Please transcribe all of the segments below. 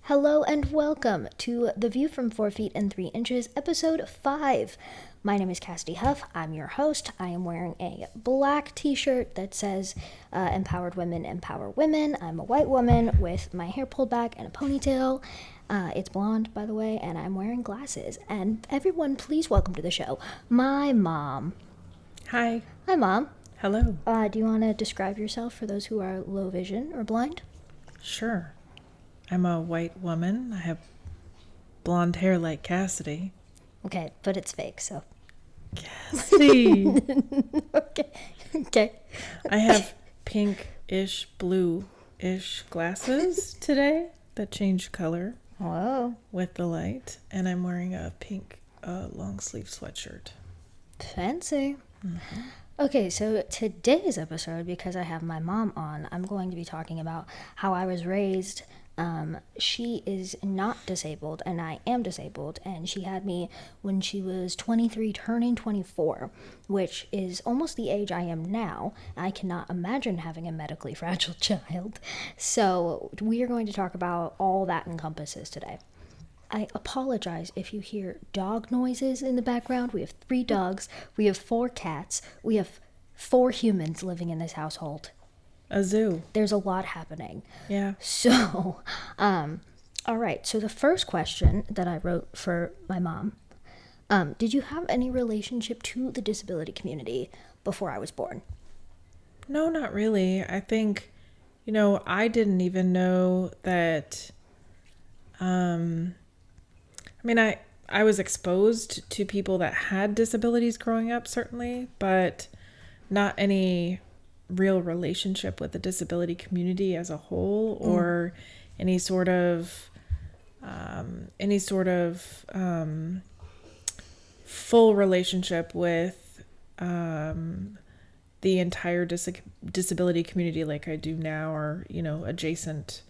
Hello and welcome to The View from 4 Feet and 3 Inches, episode 5. My name is Cassidy Huff. I'm your host. I am wearing a black t-shirt that says Empowered Women Empower Women. I'm a white woman with my hair pulled back and a ponytail. It's blonde, by the way, and I'm wearing glasses. And everyone, please welcome to the show my mom. Hi. Hi, Mom. Hello. Do you want to describe yourself for those who are low vision or blind? Sure. I'm a white woman. I have blonde hair like Cassidy. Okay, but it's fake, so. Cassidy! Okay. I have pink-ish, blue-ish glasses today that change color Whoa. with the light. And I'm wearing a pink long-sleeve sweatshirt. Fancy. Mm-hmm. Okay, so today's episode, because I have my mom on, I'm going to be talking about how I was raised. She is not disabled, and I am disabled, and she had me when she was 23, turning 24, which is almost the age I am now. I cannot imagine having a medically fragile child. So we are going to talk about all that encompasses today. I apologize if you hear dog noises in the background. We have 3 dogs, we have 4 cats, we have 4 humans living in this household. A zoo. There's a lot happening. Yeah. So, all right. So the first question that I wrote for my mom, did you have any relationship to the disability community before I was born? No, not really. I think, I didn't even know that, I was exposed to people that had disabilities growing up, certainly, but not any real relationship with the disability community as a whole, or any sort of full relationship with the entire disability community like I do now, or adjacent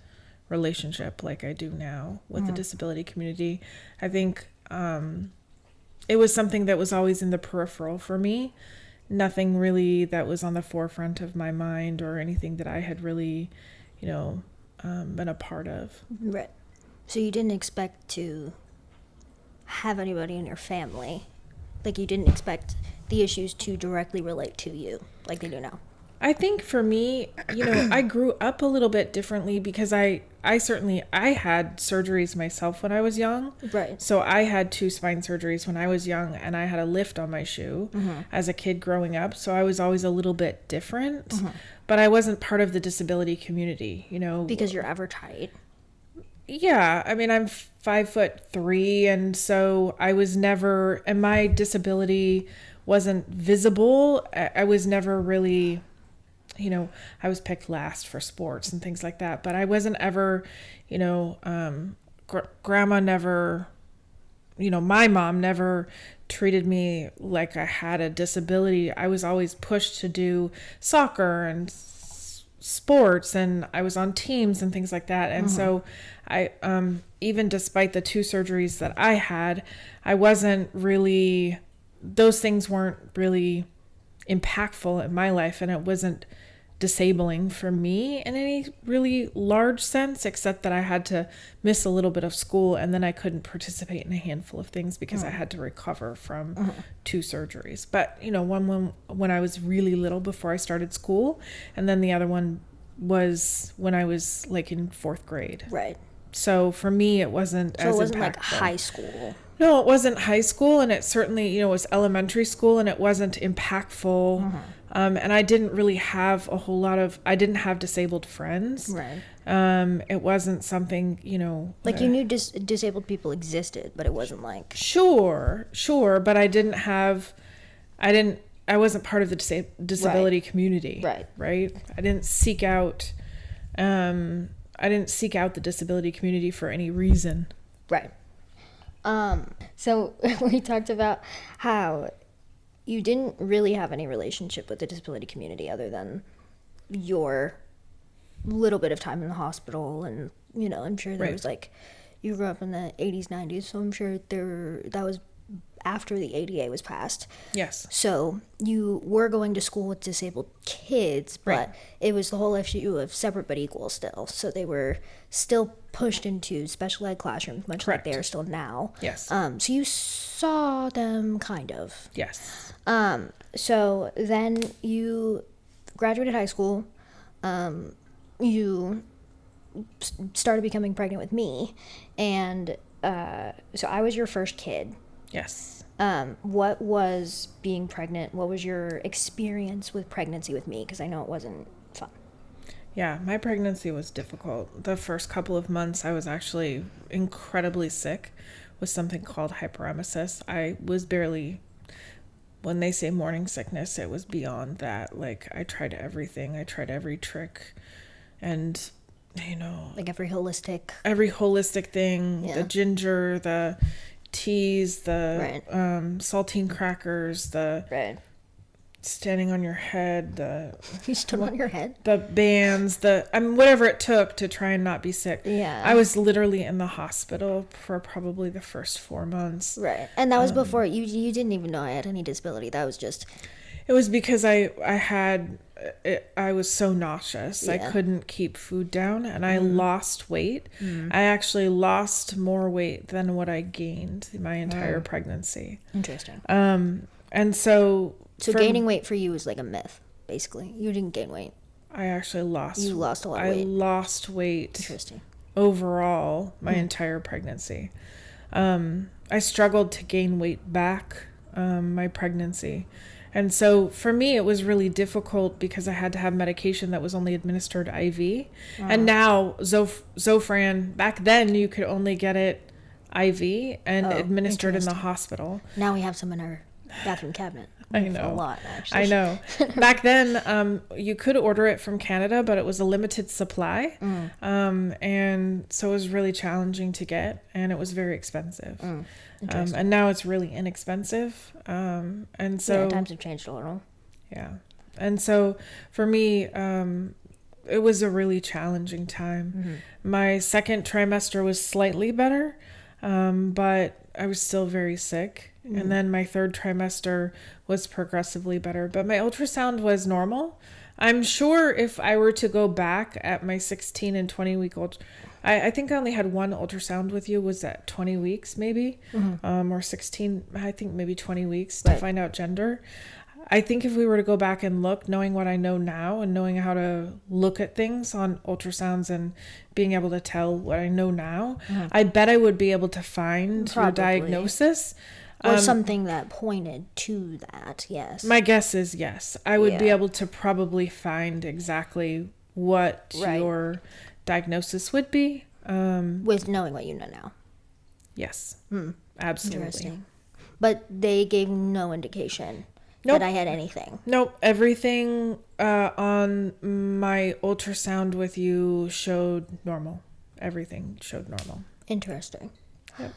relationship like I do now with the disability community. I think it was something that was always in the peripheral for me. Nothing really that was on the forefront of my mind, or anything that I had really, been a part of. Right. So you didn't expect to have anybody in your family. Like, you didn't expect the issues to directly relate to you like they do now. I think for me, I grew up a little bit differently because I had surgeries myself when I was young. Right. So I had 2 spine surgeries when I was young, and I had a lift on my shoe as a kid growing up. So I was always a little bit different, but I wasn't part of the disability community, Because you're ever tight. Yeah. I'm 5'3", and so I was never, and my disability wasn't visible. I was never really, I was picked last for sports and things like that, but I wasn't ever, grandma never, my mom never treated me like I had a disability. I was always pushed to do soccer and sports, and I was on teams and things like that. And so I, even despite the 2 surgeries that I had, I wasn't really, those things weren't really impactful in my life, and it wasn't disabling for me in any really large sense, except that I had to miss a little bit of school, and then I couldn't participate in a handful of things because I had to recover from 2 surgeries. But one when I was really little before I started school, and then the other one was when I was like in 4th grade. Right. So for me, it wasn't as impactful. So it wasn't like high school. No, it wasn't high school, and it certainly, was elementary school, and it wasn't impactful. And I didn't really have I didn't have disabled friends. Right. It wasn't something, Like, you knew disabled people existed, but it wasn't like... Sure. But I wasn't part of the disability community. Right. I didn't seek out the disability community for any reason. Right. So we talked about how you didn't really have any relationship with the disability community other than your little bit of time in the hospital, and I'm sure there was like, you grew up in the 80s, 90s, so I'm sure that was after the ADA was passed. Yes. So you were going to school with disabled kids, but Right. it was the whole issue of separate but equal still. So they were still pushed into special ed classrooms, much Correct. like they are still now. Yes. So you saw them kind of. Yes. So then you graduated high school. You started becoming pregnant with me, and so I was your first kid. Yes. What was being pregnant? What was your experience with pregnancy with me? Because I know it wasn't fun. Yeah, my pregnancy was difficult. The first couple of months, I was actually incredibly sick with something called hyperemesis. I was barely, when they say morning sickness, it was beyond that. Like, I tried everything. I tried every trick. And, you know, Like every holistic thing, Yeah. the ginger, the teas, the Right. saltine crackers, the Right. standing on your head, You stood on your head. the bands, whatever it took to try and not be sick. Yeah. I was literally in the hospital for probably the first 4 months. Right. And that was before you didn't even know I had any disability. That was just It was because I was so nauseous. I Yeah. couldn't keep food down, and I lost weight. I actually lost more weight than what I gained my entire pregnancy. interesting. And so So gaining weight for you is like a myth, basically. You didn't gain weight. I actually lost. You lost a lot of I weight. lost weight Interesting. overall my entire pregnancy. I struggled to gain weight back my pregnancy. And so for me, it was really difficult because I had to have medication that was only administered IV. And now Zofran, back then you could only get it IV and administered in the hospital. Now we have some in our bathroom cabinet. I For know. a lot, actually. I know. Back then, you could order it from Canada, but it was a limited supply. And so it was really challenging to get, and it was very expensive. And now it's really inexpensive. And so, Yeah, times have changed a little. yeah. And so for me, it was a really challenging time. My second trimester was slightly better, but I was still very sick. And then my third trimester was progressively better, but my ultrasound was normal. I'm sure if I were to go back at my 16 and 20 week old, I think I only had one ultrasound with you, was at 20 weeks maybe, or 16, I think maybe 20 weeks to find out gender. I think if we were to go back and look, knowing what I know now and knowing how to look at things on ultrasounds and being able to tell what I know now, I bet I would be able to find your Probably. diagnosis. Or something that pointed to that, yes. My guess is yes. I would be Yeah. able to probably find exactly what Right. your diagnosis would be. With knowing what you know now. Yes. Absolutely. Interesting. But they gave no indication Nope. that I had anything. Nope. Everything on my ultrasound with you showed normal. Everything showed normal. Interesting. Yep.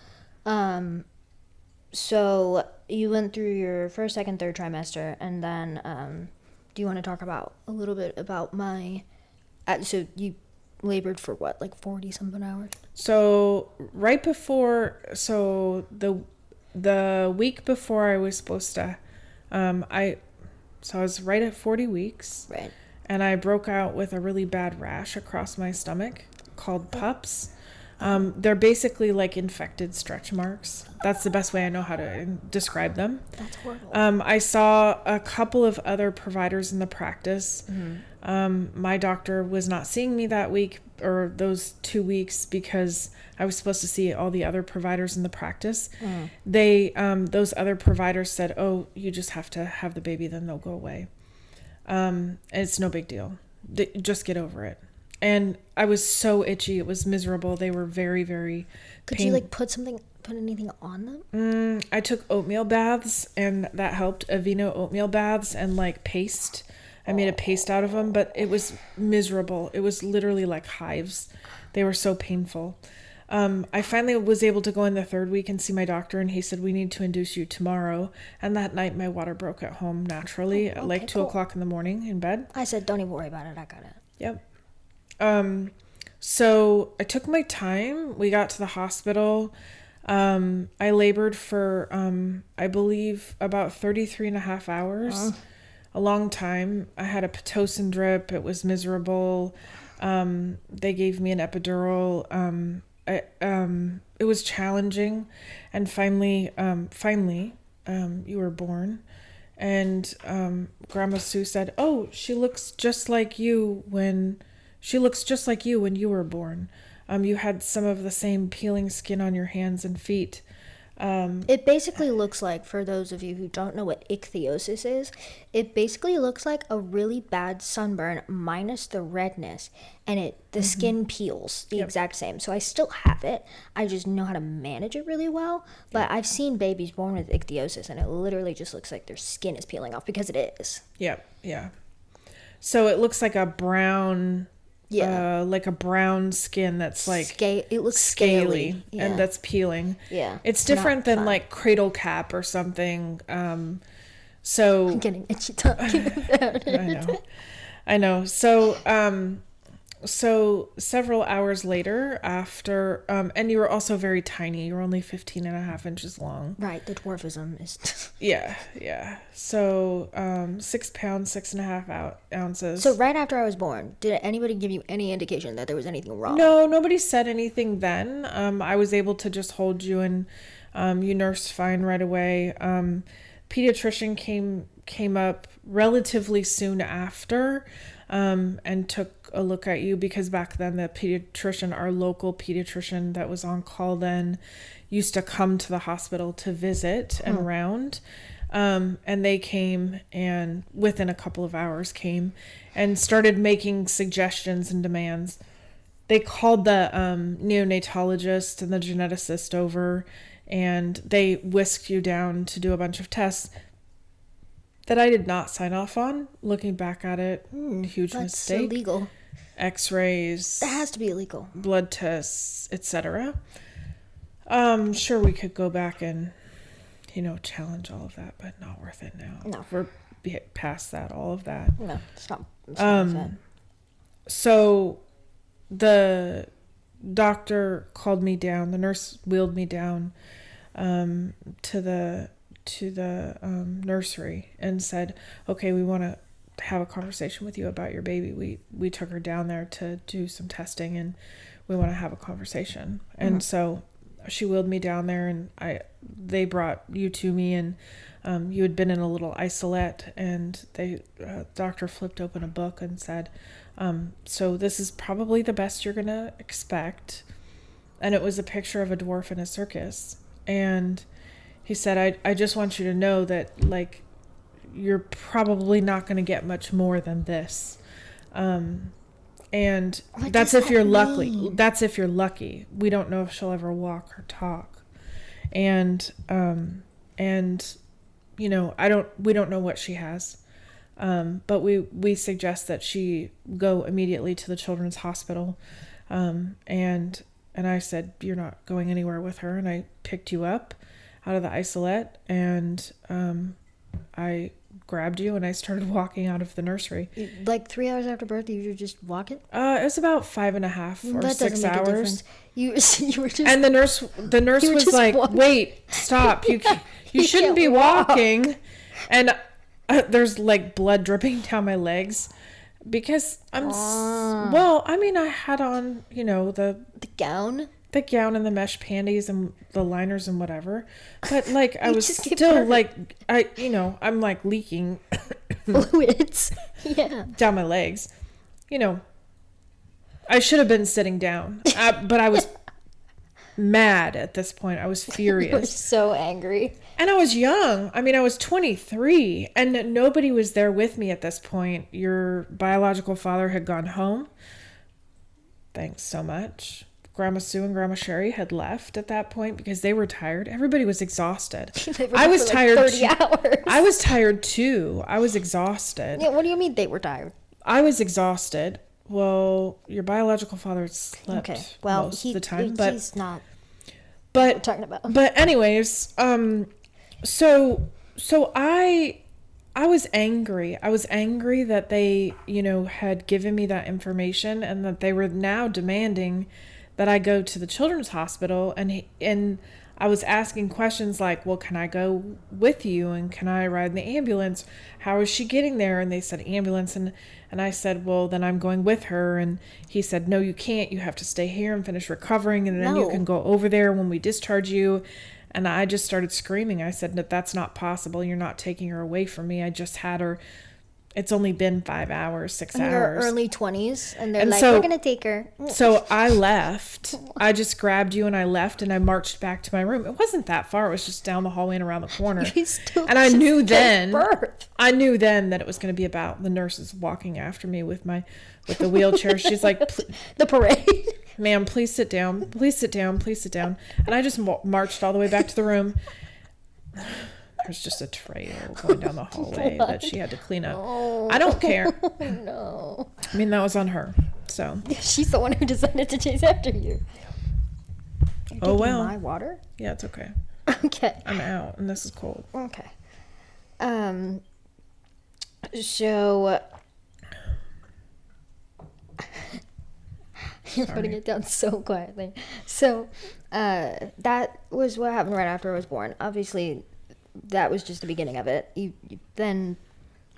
So you went through your first, second, third trimester, and then do you want to talk about a little bit about my? So you labored for what, like 40-something hours? So right before, the week before I was supposed to, I was right at 40 weeks. Right. And I broke out with a really bad rash across my stomach called PUPS. They're basically like infected stretch marks. That's the best way I know how to describe them. That's horrible. I saw a couple of other providers in the practice. My doctor was not seeing me that week or those 2 weeks because I was supposed to see all the other providers in the practice. Those other providers said, "Oh, you just have to have the baby, then they'll go away. And it's no big deal. Just get over it." And I was so itchy. It was miserable. They were very, very Could you like put anything on them? I took oatmeal baths, and that helped. Aveeno oatmeal baths and like paste. I made a paste out of them, but it was miserable. It was literally like hives. They were so painful. I finally was able to go in the third week and see my doctor, and he said, "We need to induce you tomorrow." And that night my water broke at home naturally at like 2 o'clock in the morning in bed. I said, don't even worry about it. I got it. Yep. So I took my time. We got to the hospital. I labored for, I believe, about 33 and a half hours. A long time. I had a Pitocin drip. It was miserable. They gave me an epidural. It was challenging. And finally, you were born. And Grandma Sue said, "Oh, she looks just like you when you were born. You had some of the same peeling skin on your hands and feet." It basically looks like, for those of you who don't know what ichthyosis is, it basically looks like a really bad sunburn minus the redness, and the skin peels the exact same. So I still have it. I just know how to manage it really well. But I've seen babies born with ichthyosis, and it literally just looks like their skin is peeling off, because it is. Yeah. So it looks like a brown... like a brown skin that's like it looks scaly. And that's peeling. Yeah, it's different than like cradle cap or something. So I'm getting itchy talking about it. I know. So several hours later after, and you were also very tiny. You were only 15 and a half inches long. Right. The dwarfism is... Yeah. So 6 pounds, 6.5 ounces. So right after I was born, did anybody give you any indication that there was anything wrong? No, nobody said anything then. I was able to just hold you, and you nursed fine right away. Pediatrician came up relatively soon after, and took a look at you, because back then the pediatrician, our local pediatrician that was on call then, used to come to the hospital to visit and round. And they came, and within a couple of hours came and started making suggestions and demands. They called the neonatologist and the geneticist over, and they whisked you down to do a bunch of tests that I did not sign off on. Looking back at it, huge That's mistake. illegal. X-rays. That has to be illegal. Blood tests, etc. Sure, we could go back and, challenge all of that, but not worth it now. No. We're past that, all of that. No, it's not worth it. So the doctor called me down. The nurse wheeled me down to the nursery and said, "Okay, we want to have a conversation with you about your baby. We took her down there to do some testing, and we want to have a conversation." And so she wheeled me down there, and they brought you to me, and you had been in a little isolette, and doctor flipped open a book and said, "So this is probably the best you're gonna expect." And it was a picture of a dwarf in a circus, and he said, I just want you to know that, like, you're probably not going to get much more than this. And that's if you're lucky. That's if you're lucky. We don't know if she'll ever walk or talk. And we don't know what she has. But we suggest that she go immediately to the children's hospital. And I said, "You're not going anywhere with her." And I picked you up out of the isolette, and I grabbed you, and I started walking out of the nursery. Like 3 hours after birth, you were just walking? It was about 5.5 or that 6 doesn't make hours. A difference. You were just... And the nurse was like, walking. "Wait, stop! You shouldn't be walking." And there's like blood dripping down my legs, because I had on, the gown. The gown and the mesh panties and the liners and whatever, but like I was just still like I'm like leaking fluids, down my legs. I should have been sitting down, but I was mad at this point. I was furious. You were so angry, and I was young. I mean, I was 23, and nobody was there with me at this point. Your biological father had gone home. Thanks so much. Grandma Sue and Grandma Sherry had left at that point because they were tired. Everybody was exhausted. I was tired. 30 hours. I was tired too. I was exhausted. Yeah, what do you mean they were tired? I was exhausted. Well, your biological father slept most of the time, but he's not. But we're talking about. But anyways, so I was angry. I was angry that they, had given me that information, and that they were now demanding that I go to the children's hospital, and I was asking questions like, well, can I go with you? And can I ride in the ambulance? How is she getting there? And they said ambulance. And I said, well, then I'm going with her. And he said, no, you can't. You have to stay here and finish recovering. And then you can go over there when we discharge you. And I just started screaming. I said, no, that's not possible. You're not taking her away from me. I just had her. It's only been 5 hours, 6 in hours. your early 20s, and they're like, we're going to take her. So I left. I just grabbed you and I left, and I marched back to my room. It wasn't that far. It was just down the hallway and around the corner. And I knew then that it was going to be about the nurses walking after me with the wheelchair. She's like, the parade. Ma'am, please sit down. Please sit down. Please sit down. And I just marched all the way back to the room. There's just a trail going down the hallway that she had to clean up. Oh. I don't care. No. I mean, that was on her. So she's the one who decided to chase after you. You're taking my water? Yeah, it's okay. Okay. I'm out, and this is cold. Okay. So you're putting it down so quietly. So that was what happened right after I was born. Obviously, that was just the beginning of it. You then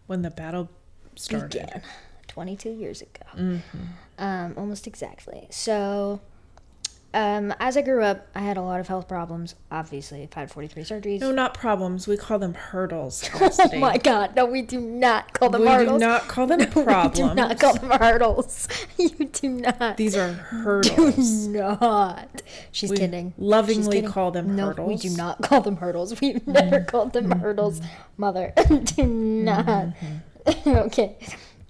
when the battle started began 22 years ago. Almost exactly. So as I grew up, I had a lot of health problems. Obviously, I've had 43 surgeries. No, not problems. We call them hurdles. Oh my God. No, we do not call them hurdles. We do not call them problems. We do not call them hurdles. You do not. These are hurdles. Do not. She's kidding. Lovingly call them hurdles. No, we do not call them hurdles. We've never called them hurdles, Mother. Do not. Okay.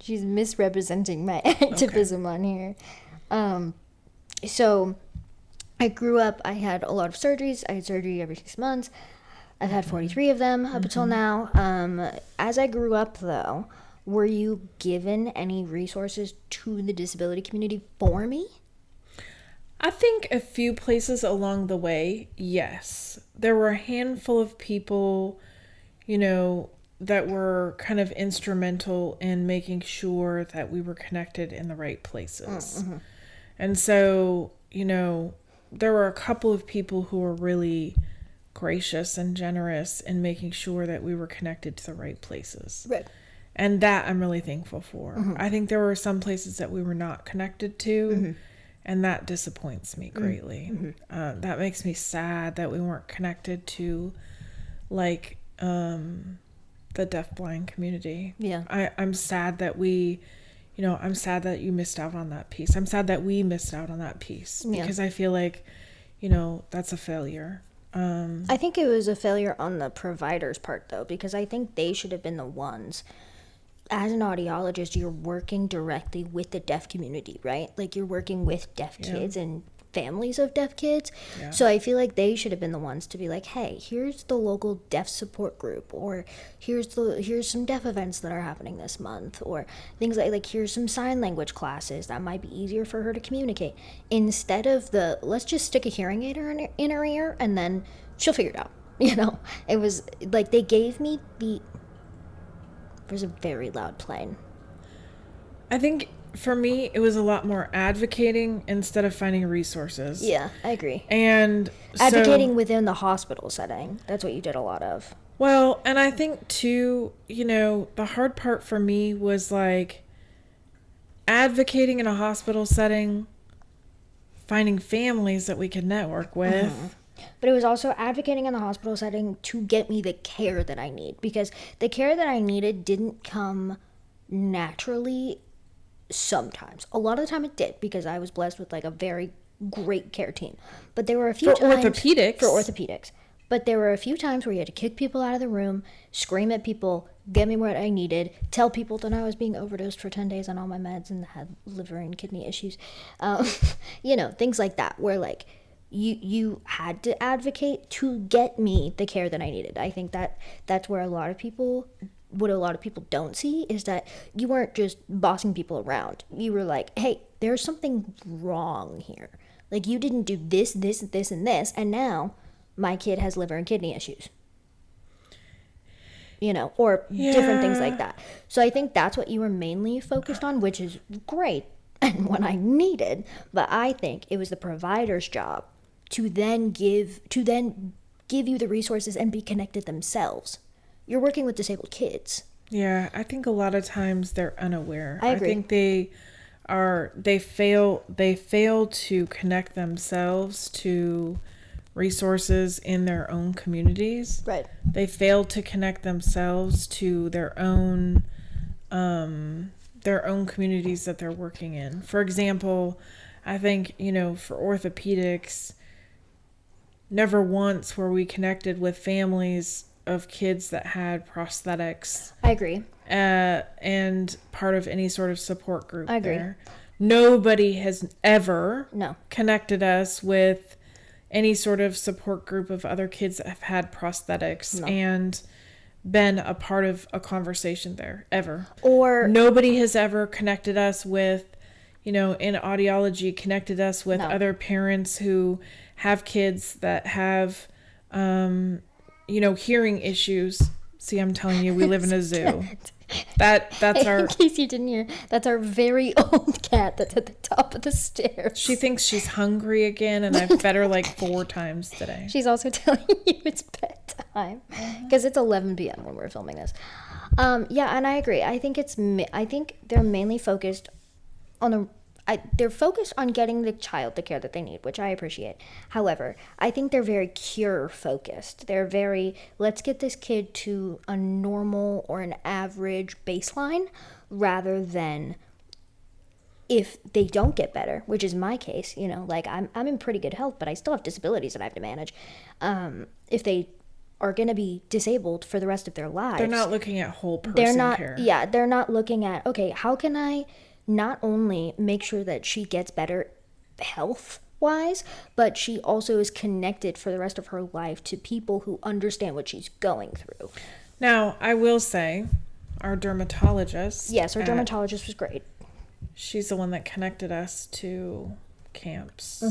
She's misrepresenting my activism on here. So I grew up, I had a lot of surgeries. I had surgery every 6 months. I've had 43 of them up until now. As I grew up, though, were you given any resources to the disability community for me? I think a few places along the way, yes. There were a handful of people, that were kind of instrumental in making sure that we were connected in the right places. And so, there were a couple of people who were really gracious and generous in making sure that we were connected to the right places. Right. And that I'm really thankful for. I think there were some places that we were not connected to, and that disappoints me greatly. That makes me sad that we weren't connected to, like, the deafblind community. Yeah. I'm sad that I'm sad that you missed out on that piece. I'm sad that we missed out on that piece because I feel like, that's a failure. I think it was a failure on the provider's part, though, because I think they should have been the ones. As an audiologist, you're working directly with the deaf community, right? Like, you're working with deaf kids and families of deaf kids. Yeah. So I feel like they should have been the ones to be like, hey, here's the local deaf support group, or here's some deaf events that are happening this month, or things like here's some sign language classes that might be easier for her to communicate, instead of let's just stick a hearing aid in her ear and then she'll figure it out. It was like they gave me there's a very loud plane. I think for me, it was a lot more advocating instead of finding resources. Yeah, I agree. And advocating within the hospital setting. That's what you did a lot of. Well, and I think too, the hard part for me was like advocating in a hospital setting, finding families that we could network with. But it was also advocating in the hospital setting to get me the care that I need, because the care that I needed didn't come naturally. Sometimes. A lot of the time it did, because I was blessed with like a very great care team. But there were a few times... For orthopedics. But there were a few times where you had to kick people out of the room, scream at people, get me what I needed, tell people that I was being overdosed for 10 days on all my meds and had liver and kidney issues. Things like that, where like you had to advocate to get me the care that I needed. I think that's where what a lot of people don't see is that you weren't just bossing people around. You were like, hey, there's something wrong here. Like, you didn't do this, this, this, and this, and now my kid has liver and kidney issues. Or different things like that. So I think that's what you were mainly focused on, which is great and what I needed. But I think it was the provider's job to then give you the resources and be connected themselves. You're working with disabled kids. Yeah, I think a lot of times they're unaware. I agree. I think they fail to connect themselves to resources in their own communities. Right. They fail to connect themselves to their own communities that they're working in. For example, I think, for orthopedics, never once were we connected with families of kids that had prosthetics. I agree. And part of any sort of support group. I agree. There. Nobody has ever No. connected us with any sort of support group of other kids that have had prosthetics and been a part of a conversation there, ever. Or nobody has ever connected us with, in audiology, connected us with other parents who have kids that have, hearing issues. See, I'm telling you, we live in a zoo. That's our... In case you didn't hear, that's our very old cat that's at the top of the stairs. She thinks she's hungry again, and I've fed her like 4 times today. She's also telling you it's bedtime because it's 11 p.m. when we're filming this. Yeah, and I agree. I think they're mainly focused on they're focused on getting the child the care that they need, which I appreciate. However, I think they're very cure focused. They're very, let's get this kid to a normal or an average baseline rather than if they don't get better, which is my case, like I'm in pretty good health, but I still have disabilities that I have to manage. If they are going to be disabled for the rest of their lives. They're not looking at whole person care. Yeah, they're not looking at, okay, how can I not only make sure that she gets better health-wise, but she also is connected for the rest of her life to people who understand what she's going through. Now, I will say, our dermatologist... Yes, our dermatologist was great. She's the one that connected us to camps,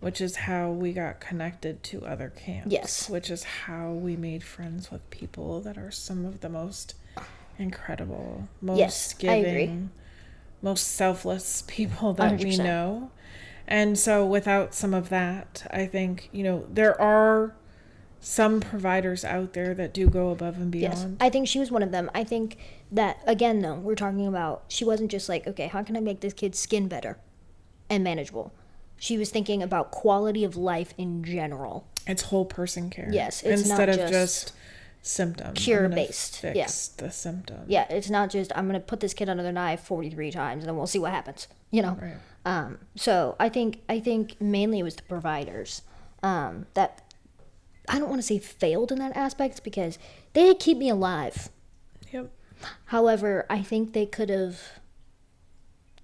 which is how we got connected to other camps. Yes. Which is how we made friends with people that are some of the most incredible, most giving, most selfless people that 100%. we know. And so without some of that, I think, there are some providers out there that do go above and beyond. Yes, I think she was one of them. I think that, again, though, we're talking about, she wasn't just like, okay, how can I make this kid's skin better and manageable? She was thinking about quality of life in general. It's whole person care. Yes, it's instead not of just symptoms. cure-based. Fix the symptom. Yeah, it's not just, I'm going to put this kid under the knife 43 times and then we'll see what happens, Right. So I think mainly it was the providers that, I don't want to say failed in that aspect because they did keep me alive. Yep. However, I think they could have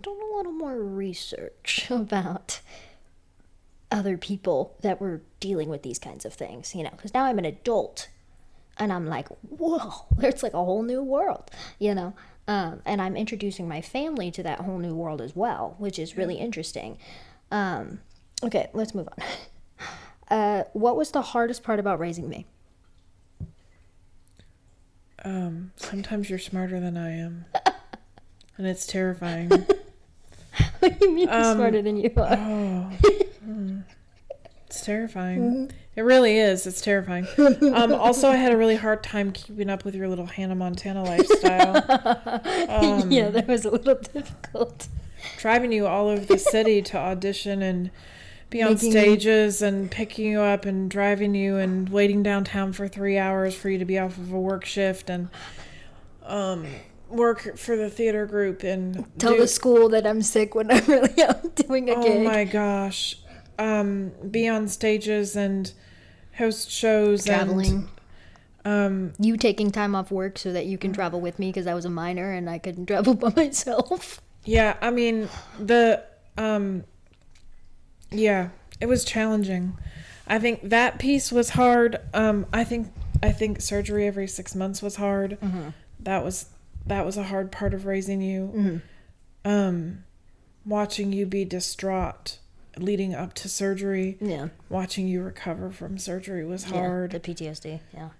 done a little more research about other people that were dealing with these kinds of things, because now I'm an adult and I'm like, whoa, it's like a whole new world, and I'm introducing my family to that whole new world as well, which is really interesting. Okay, let's move on. What was the hardest part about raising me? Sometimes you're smarter than I am. And it's terrifying. What do you mean I'm smarter than you are? It's terrifying. It really is. It's terrifying. Also, I had a really hard time keeping up with your little Hannah Montana lifestyle. Yeah, that was a little difficult. Driving you all over the city to audition and be on stages and picking you up and driving you and waiting downtown for 3 hours for you to be off of a work shift and work for the theater group and tell the school that I'm sick when I'm really out doing a gig. Oh my gosh. Be on stages and host shows. Traveling. And you taking time off work so that you can travel with me because I was a minor and I couldn't travel by myself. Yeah, I mean, yeah, it was challenging. I think that piece was hard. I think surgery every 6 months was hard. Mm-hmm. That was a hard part of raising you. Mm-hmm. Watching you be distraught leading up to surgery. Yeah. Watching you recover from surgery was hard. Yeah, the PTSD, yeah.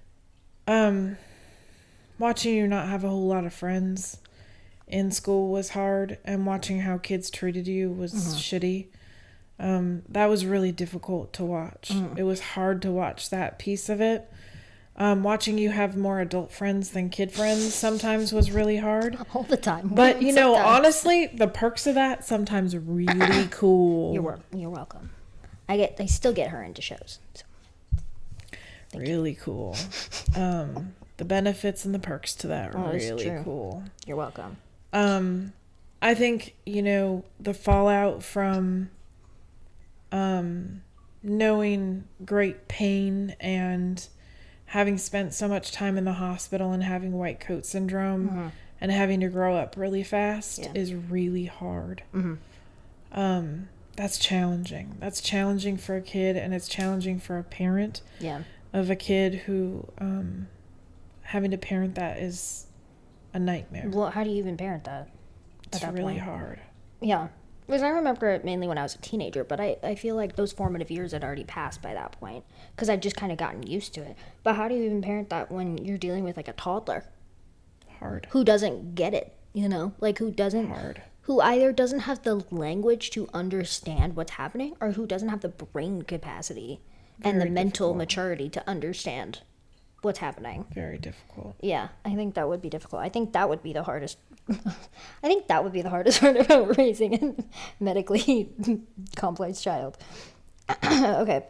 Watching you not have a whole lot of friends in school was hard, and watching how kids treated you was shitty. That was really difficult to watch. It was hard to watch that piece of it. Watching you have more adult friends than kid friends sometimes was really hard. All the time. But, you know, honestly, the perks of that sometimes are really cool. You're welcome. I still get her into shows. So. Really cool. The benefits and the perks to that are really cool. You're welcome. I think, you know, the fallout from knowing great pain and having spent so much time in the hospital and having white coat syndrome and having to grow up really fast is really hard. That's challenging. That's challenging for a kid, and it's challenging for a parent of a kid who having to parent that is a nightmare. Well, how do you even parent that? It's really hard. Yeah. Because I remember it mainly when I was a teenager, but I feel like those formative years had already passed by that point because I'd just kind of gotten used to it. But how do you even parent that when you're dealing with like a toddler? Hard. Who doesn't get it, you know? Like who either doesn't have the language to understand what's happening or who doesn't have the brain capacity and the mental maturity to understand what's happening. Very difficult. Yeah, I think that would be difficult. I think that would be the hardest. I think that would be the hardest part about raising a medically complex child. Okay.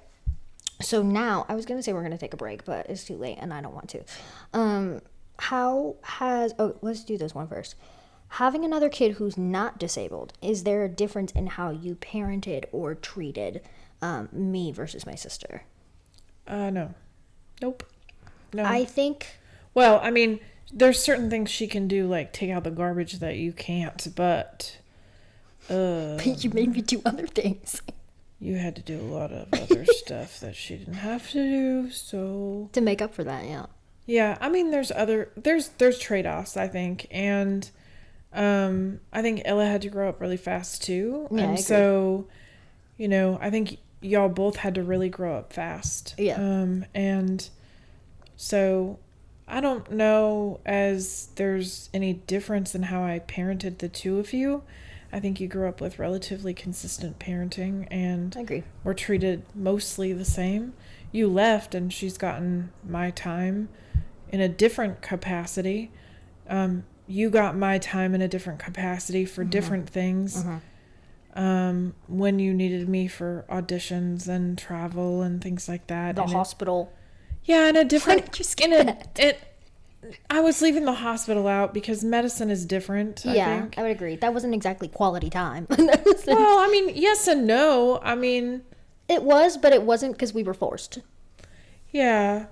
So now, I was going to say we're going to take a break, but it's too late and I don't want to. Let's do this one first. Having another kid who's not disabled, is there a difference in how you parented or treated me versus my sister? No. Nope. No. I think... Well, I mean, there's certain things she can do, like take out the garbage that you can't, but... But you made me do other things. You had to do a lot of other stuff that she didn't have to do, so... To make up for that, yeah. Yeah, I mean, there's trade-offs, I think, and I think Ella had to grow up really fast, too. Yeah, and so, you know, I think y'all both had to really grow up fast. Yeah. And so I don't know as there's any difference in how I parented the two of you. I think you grew up with relatively consistent parenting and I agree. were treated mostly the same. You left and she's gotten my time in a different capacity. You got my time in a different capacity for different things. When you needed me for auditions and travel and things like that. The hospital. Yeah, in a different... Why did you skip that? I was leaving the hospital out because medicine is different, I think. I would agree. That wasn't exactly quality time. Well, I mean, yes and no. I mean... It was, but it wasn't because we were forced. Yeah.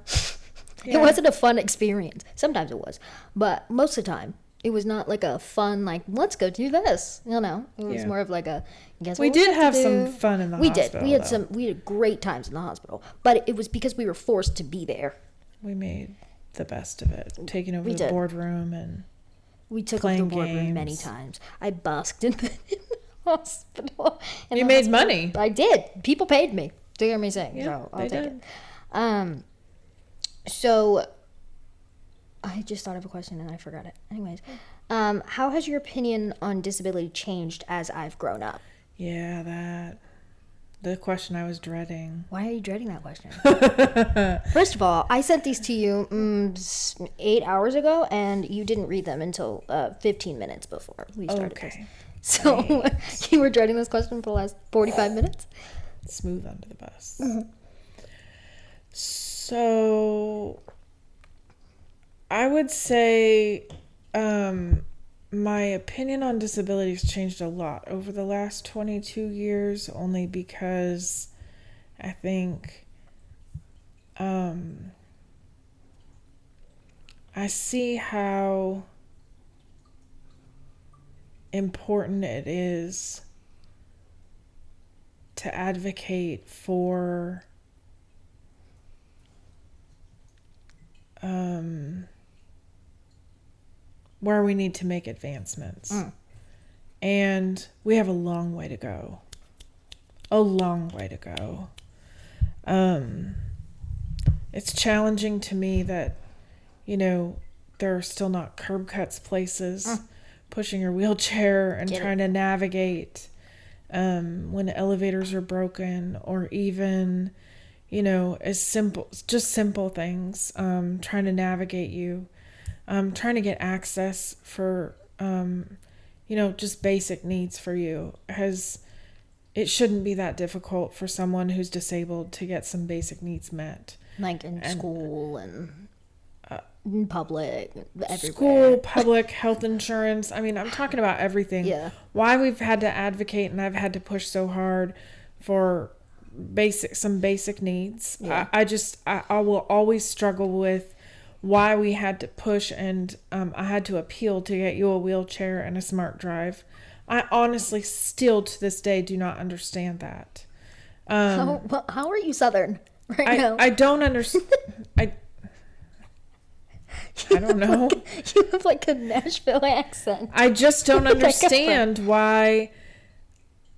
It wasn't a fun experience. Sometimes it was. But most of the time, it was not like a fun, like, let's go do this. You know? It was more of like a, guess what we did have some fun in the hospital. We had great times in the hospital. But it was because we were forced to be there. We made the best of it. Taking over the boardroom and we took over the boardroom many times. I busked in the hospital. You made money. I did. People paid me to hear me sing. Yeah, so I'll they take did. it. So I just thought of a question and I forgot it. Anyways, how has your opinion on disability changed as I've grown up? Yeah, the question I was dreading. Why are you dreading that question? First of all, I sent these to you 8 hours ago, and you didn't read them until 15 minutes before we started this. So you were dreading this question for the last 45 minutes? Smooth under the bus. So I would say my opinion on disability has changed a lot over the last 22 years, only because I think I see how important it is to advocate for where we need to make advancements. And we have a long way to go. It's challenging to me that, you know, there are still not curb cuts places, pushing your wheelchair and trying to navigate when elevators are broken, or even, as just simple things, trying to navigate you, trying to get access for, just basic needs for you. It shouldn't be that difficult for someone who's disabled to get some basic needs met. Like in school and in public, everywhere. School, public, health insurance. I mean, I'm talking about everything. Yeah. Why we've had to advocate and I've had to push so hard for some basic needs. Yeah. I will always struggle with why we had to push, and I had to appeal to get you a wheelchair and a smart drive. I honestly still to this day do not understand that. How are you Southern right now? I don't understand. I don't know. You have like a Nashville accent. I just don't understand why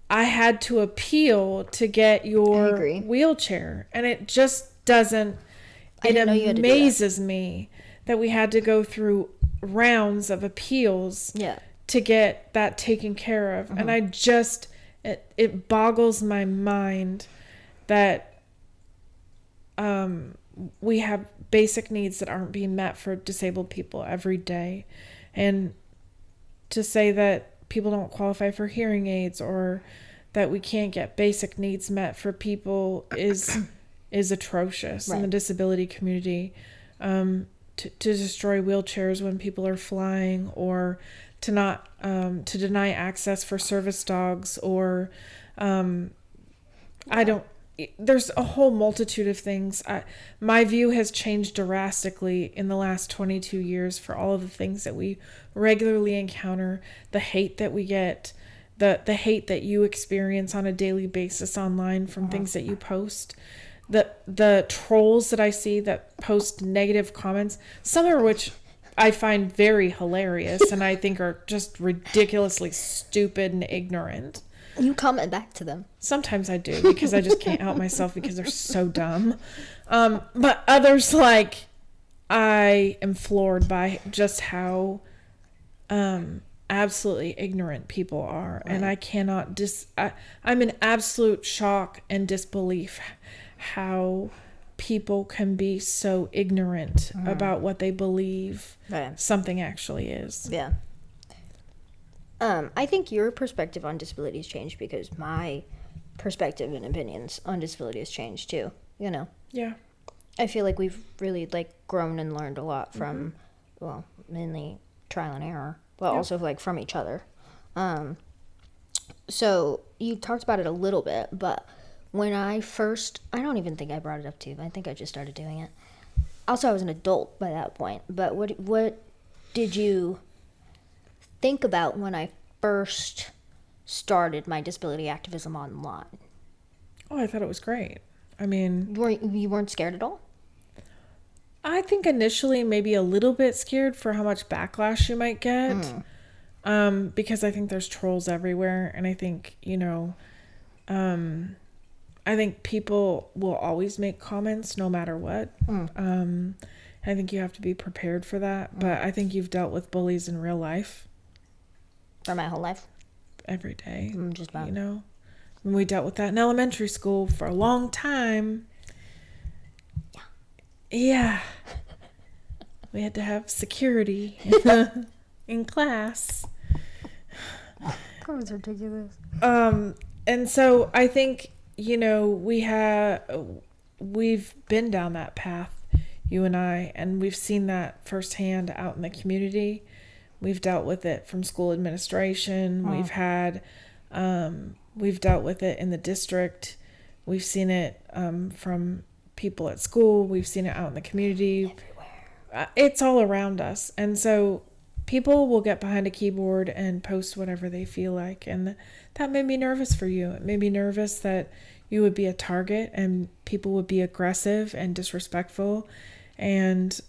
I had to appeal to get your wheelchair. And it just doesn't, it amazes me that we had to go through rounds of appeals to get that taken care of. And I just, it boggles my mind that we have basic needs that aren't being met for disabled people every day. And to say that people don't qualify for hearing aids, or that we can't get basic needs met for people is atrocious in the disability community. To destroy wheelchairs when people are flying, or to not to deny access for service dogs, or there's a whole multitude of things. My view has changed drastically in the last 22 years for all of the things that we regularly encounter, the hate that we get, the hate that you experience on a daily basis online from things that you post, the trolls that I see that post negative comments, some of which I find very hilarious and I think are just ridiculously stupid and ignorant. You comment back to them. Sometimes I do, because I just can't help myself because they're so dumb. But others, I am floored by just how absolutely ignorant people are. Right. And I cannot I'm in absolute shock and disbelief how people can be so ignorant about what they believe something actually is. Yeah. I think your perspective on disability has changed because my perspective and opinions on disability has changed too, Yeah. I feel like we've really grown and learned a lot from, well, mainly trial and error, but also from each other. So you talked about it a little bit, but when I don't even think I brought it up to you, I think I just started doing it. Also, I was an adult by that point, but what did you think about when I first started my disability activism online? Oh, I thought it was great. I mean, you weren't scared at all? I think initially maybe a little bit scared for how much backlash you might get. Because I think there's trolls everywhere, and I think, I think people will always make comments no matter what. I think you have to be prepared for that, but I think you've dealt with bullies in real life. For my whole life? Every day. Just about. We dealt with that in elementary school for a long time. Yeah. We had to have security in class. That was ridiculous. And so I think, we've been down that path, you and I, and we've seen that firsthand out in the community. We've dealt with it from school administration. We've dealt with it in the district. We've seen it from people at school. We've seen it out in the community. Everywhere. It's all around us. And so people will get behind a keyboard and post whatever they feel like. And that made me nervous for you. It made me nervous that you would be a target and people would be aggressive and disrespectful. And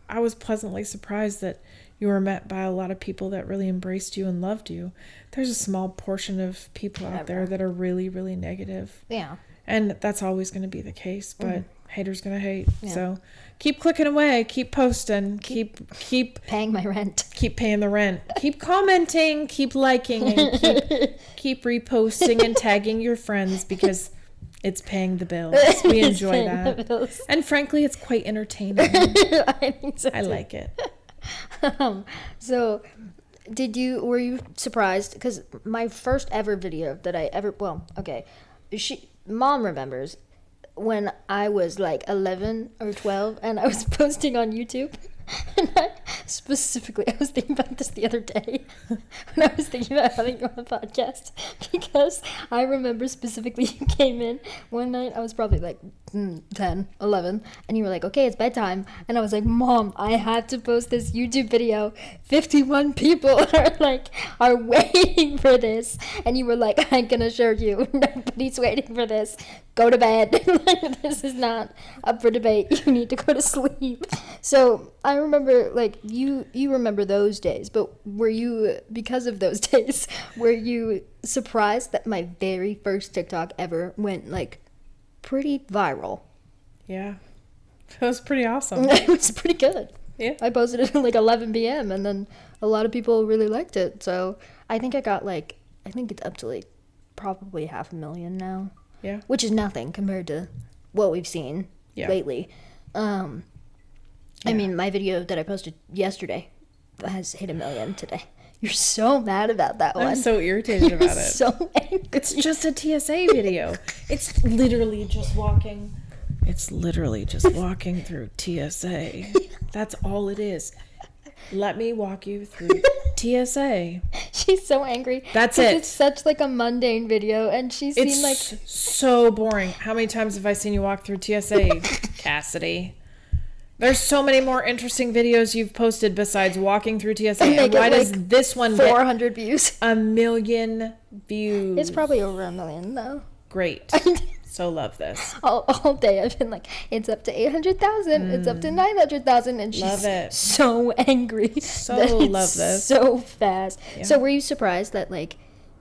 I was pleasantly surprised that you were met by a lot of people that really embraced you and loved you. There's a small portion of people out there that are really, really negative. Yeah. And that's always going to be the case. But haters gonna hate. Yeah. So keep clicking away, keep posting, keep paying my rent, keep paying the rent, keep commenting, keep liking, and keep reposting and tagging your friends, because it's paying the bills. We enjoy that, and frankly, it's quite entertaining. I think so too. I like it. So were you surprised? Because my first ever video that I ever, Mom remembers when I was like 11 or 12 and I was posting on YouTube. And I was thinking about this the other day when I was thinking about having you on the podcast, because I remember specifically you came in one night. I was probably like 10, 11, and you were like, okay, it's bedtime. And I was like, Mom, I have to post this YouTube video. 51 people are waiting for this. And you were like, I can assure you, nobody's waiting for this. Go to bed. This is not up for debate. You need to go to sleep. So I remember, you remember those days, but were you, because of those days, were you surprised that my very first TikTok ever went, pretty viral? Yeah. It was pretty awesome. It was pretty good. Yeah. I posted it at 11 p.m. and then a lot of people really liked it. So I think I got, I think it's up to, probably 500,000 now. Yeah. Which is nothing compared to what we've seen lately. I mean, my video that I posted yesterday has hit 1 million today. You're so mad about that one. I'm so irritated about it. So angry. It's just a TSA video. It's literally just walking through TSA. That's all it is. Let me walk you through TSA. She's so angry. That's it. It's such a mundane video, and she's seen so boring. How many times have I seen you walk through TSA, Cassidy? There's so many more interesting videos you've posted besides walking through TSA. And why does this one 400 views? 1 million views. It's probably over 1 million though. Great. So love this. All day I've been it's up to 800,000. It's up to 900,000, and she's so angry. So love this. So fast. Yeah. So were you surprised that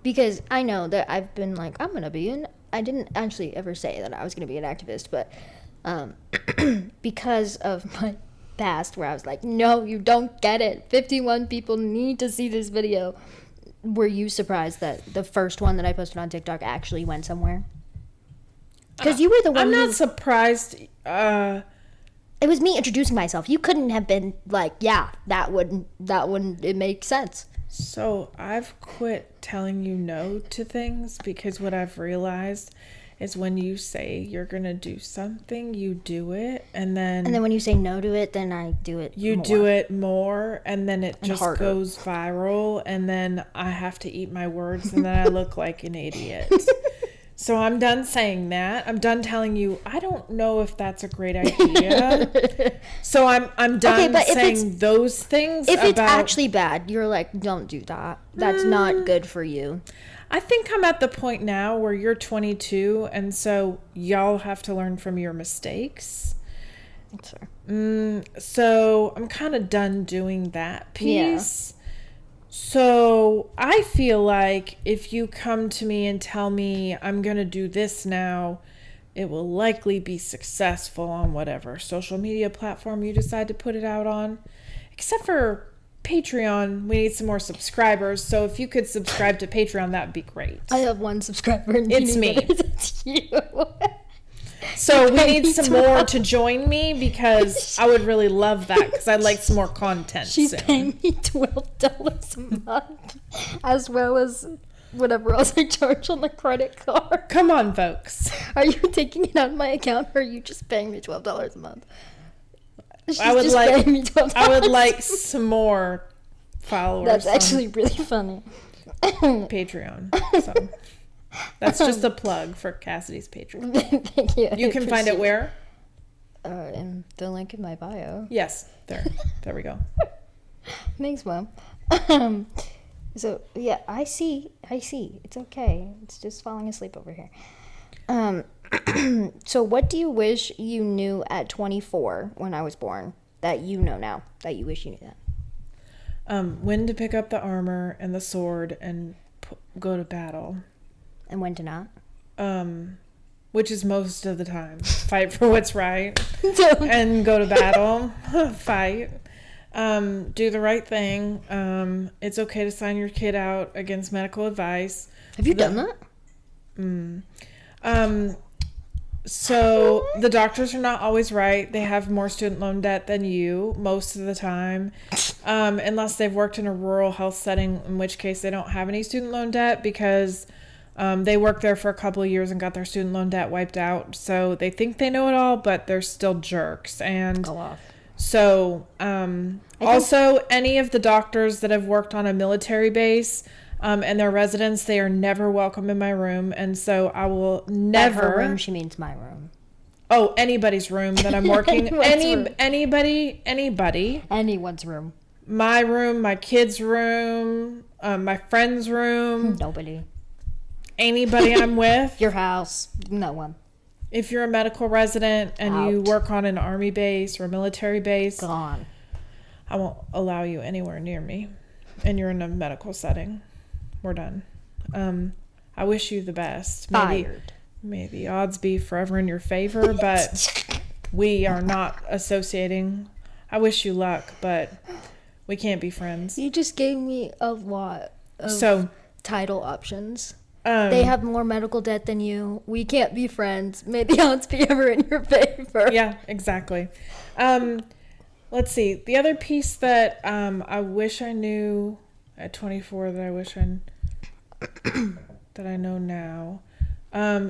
because I know that I've been I'm gonna be I didn't actually ever say that I was gonna be an activist, but because of my past where I was like, no, you don't get it. 51 people need to see this video. Were you surprised that the first one that I posted on TikTok actually went somewhere? Because you were the one. I'm not surprised. It was me introducing myself. You couldn't have been that wouldn't it make sense. So I've quit telling you no to things, because what I've realized is when you say you're gonna do something, you do it, and then when you say no to it, then I do it. You do it more, and then it just harder. goes viral, and then I have to eat my words, and then I look like an idiot. So I'm done saying that. I'm done telling you I don't know if that's a great idea. So I'm done saying those things. If it's actually bad, you're like, don't do that. That's not good for you. I think I'm at the point now where you're 22, and so y'all have to learn from your mistakes. That's fair. So I'm kind of done doing that piece. Yeah. So I feel like if you come to me and tell me I'm going to do this now, it will likely be successful on whatever social media platform you decide to put it out on. Except for Patreon, we need some more subscribers. So if you could subscribe to Patreon, that would be great. I have one subscriber. And it's me. It's you. So we need some more to join me, because I would really love that, because I'd like some more content. She's paying me $12 a month, as well as whatever else I charge on the credit card. Come on, folks. Are you taking it out of my account, or are you just paying me $12 a month? She's I would just paying me $12. I would like some more followers. That's actually really funny. Patreon. So that's just a plug for Cassidy's Patreon. Thank you. You can find it where? In the link in my bio. Yes, there we go. Thanks, Mom. So yeah, I see. It's okay. It's just falling asleep over here. So what do you wish you knew at 24 when I was born that you know now that you wish you knew that? When to pick up the armor and the sword and go to battle. And when to not? When which is most of the time. Fight for what's right and go to battle. Fight. Do the right thing. It's okay to sign your kid out against medical advice. Have you done that? So the doctors are not always right. They have more student loan debt than you most of the time, unless they've worked in a rural health setting, in which case they don't have any student loan debt because they worked there for a couple of years and got their student loan debt wiped out. So they think they know it all, but they're still jerks. And Go off. so also any of the doctors that have worked on a military base and their residents, they are never welcome in my room. And so I will never... By her room, she means my room. Oh, anybody's room that I'm working. Room. Anybody. Anyone's room. My room, my kid's room, my friend's room. Nobody. Anybody I'm with. Your house. No one. If you're a medical resident and you work on an army base or a military base. Gone. I won't allow you anywhere near me. And you're in a medical setting. We're done. I wish you the best. Fired. May the odds be forever in your favor, but we are not associating. I wish you luck, but we can't be friends. You just gave me a lot of title options. They have more medical debt than you. We can't be friends. May the odds be ever in your favor. Yeah, exactly. Let's see. The other piece that I wish I knew at 24 that I wish that I know now.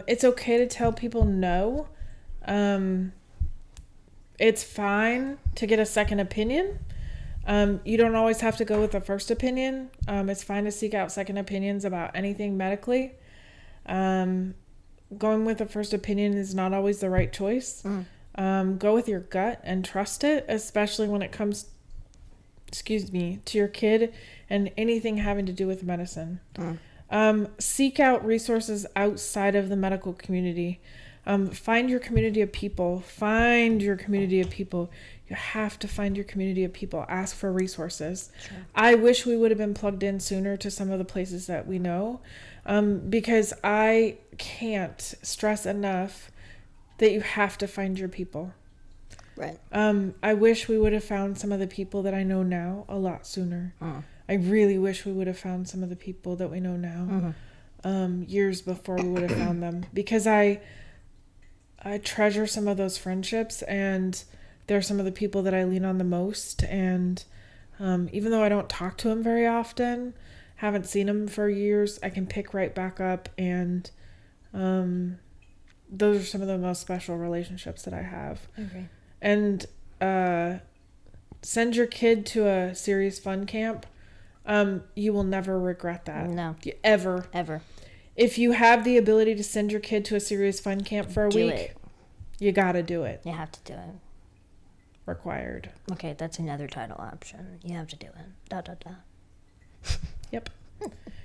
It's okay to tell people no. It's fine to get a second opinion. You don't always have to go with the first opinion. It's fine to seek out second opinions about anything medically. Going with the first opinion is not always the right choice. Go with your gut and trust it, especially when it comes, to your kid and anything having to do with medicine. Seek out resources outside of the medical community. Find your community of people. You have to find your community of people. Ask for resources. Sure. I wish we would have been plugged in sooner to some of the places that we know, because I can't stress enough that you have to find your people. Right. I wish we would have found some of the people that I know now a lot sooner. I really wish we would have found some of the people that we know now years before we would have found them, because I treasure some of those friendships, and they're some of the people that I lean on the most. And even though I don't talk to them very often, haven't seen them for years, I can pick right back up, and those are some of the most special relationships that I have. Okay. And send your kid to a serious fun camp. You will never regret that. No. Ever. If you have the ability to send your kid to a serious fun camp for a week, you gotta do it. You have to do it. Required. Okay, that's another title option. You have to do it. ... Yep.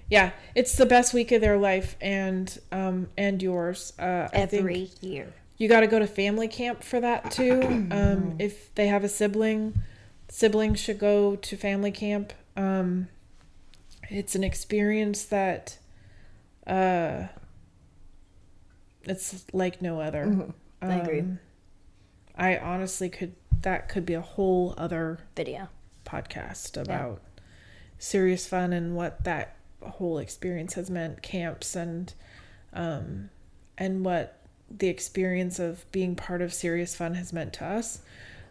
Yeah, it's the best week of their life and yours. Every year. You got to go to family camp for that too. If they have a sibling, siblings should go to family camp. It's an experience that it's like no other. I agree. I honestly that could be a whole other video podcast about serious fun and what that whole experience has meant, camps, and what the experience of being part of serious fun has meant to us.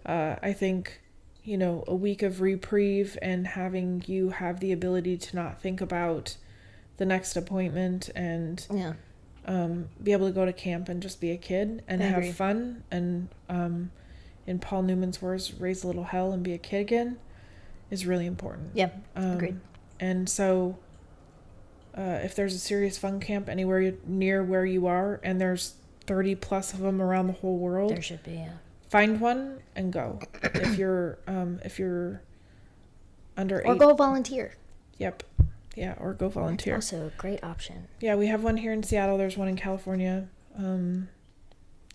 I think, a week of reprieve and having you have the ability to not think about the next appointment and be able to go to camp and just be a kid and have fun and in Paul Newman's words, raise a little hell and be a kid again, is really important. Yeah, agreed. And so if there's a serious fun camp anywhere near where you are, and there's 30 plus of them around the whole world, there should be, yeah. Find one and go. If you're under 8. Or go volunteer. Yep. Yeah, or go volunteer. That's also a great option. Yeah, we have one here in Seattle. There's one in California.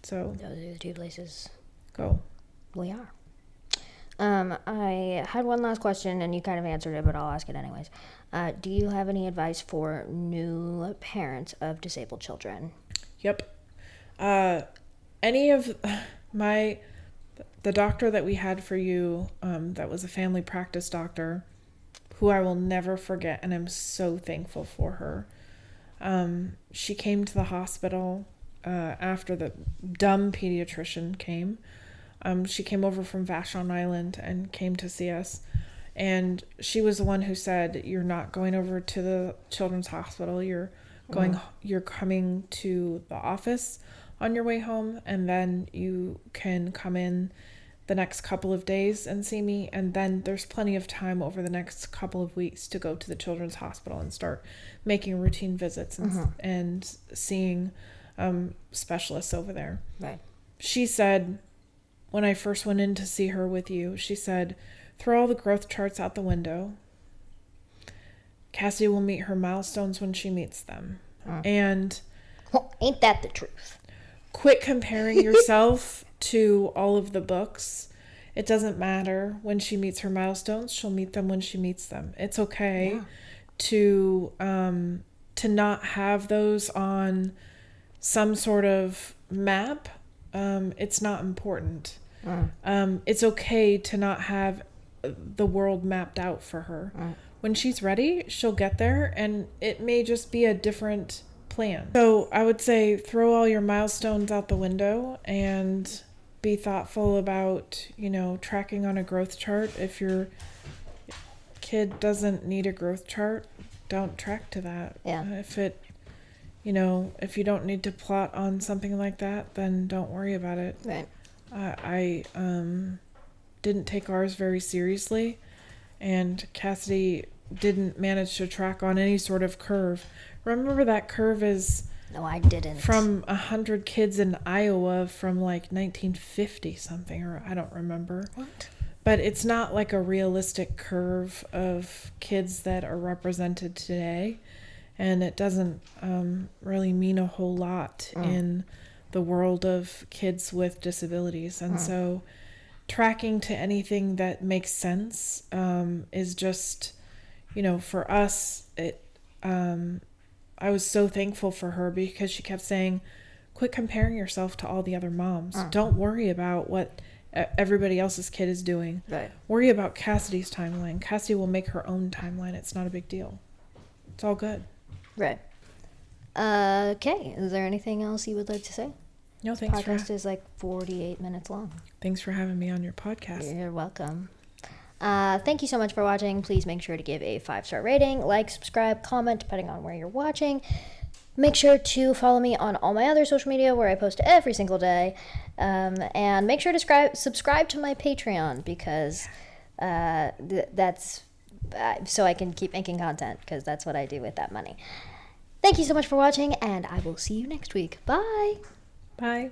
So those are the 2 places. Go. We are. I had one last question, and you kind of answered it, but I'll ask it anyways. Do you have any advice for new parents of disabled children? Yep. Any of the doctor that we had for you, that was a family practice doctor, who I will never forget, and I'm so thankful for her. She came to the hospital after the dumb pediatrician came. She came over from Vashon Island and came to see us. And she was the one who said, "You're not going over to the children's hospital. You're coming to the office on your way home, and then you can come in the next couple of days and see me. And then there's plenty of time over the next couple of weeks to go to the children's hospital and start making routine visits and seeing specialists over there." Right. She said, when I first went in to see her with you, she said, "Throw all the growth charts out the window. Cassidy will meet her milestones when she meets them. And Well, ain't that the truth? quit comparing yourself to all of the books. It doesn't matter when she meets her milestones. She'll meet them when she meets them. It's okay to not have those on some sort of map. It's not important. It's okay to not have the world mapped out for her. When she's ready, she'll get there, and it may just be a different plan. So I would say throw all your milestones out the window and be thoughtful about, tracking on a growth chart. If your kid doesn't need a growth chart, don't track to that. Yeah. If you don't need to plot on something like that, then don't worry about it. Right. I didn't take ours very seriously, and Cassidy didn't manage to track on any sort of curve. Remember, that curve is No, I didn't. from 100 kids in Iowa from like 1950 something, or I don't remember. What? But it's not like a realistic curve of kids that are represented today, and it doesn't really mean a whole lot in the world of kids with disabilities. And so tracking to anything that makes sense is just, for us, I was so thankful for her because she kept saying, quit comparing yourself to all the other moms. Don't worry about what everybody else's kid is doing. Right. Worry about Cassidy's timeline. Cassidy will make her own timeline. It's not a big deal. It's all good. Right. Okay. Is there anything else you would like to say? No, thanks Podcast is like 48 minutes long. Thanks for having me on your podcast. You're welcome. Thank you so much for watching. Please make sure to give a 5-star rating, like, subscribe, comment, depending on where you're watching. Make sure to follow me on all my other social media where I post every single day. And make sure to subscribe to my Patreon because that's so I can keep making content, because that's what I do with that money. Thank you so much for watching, and I will see you next week. Bye. Bye.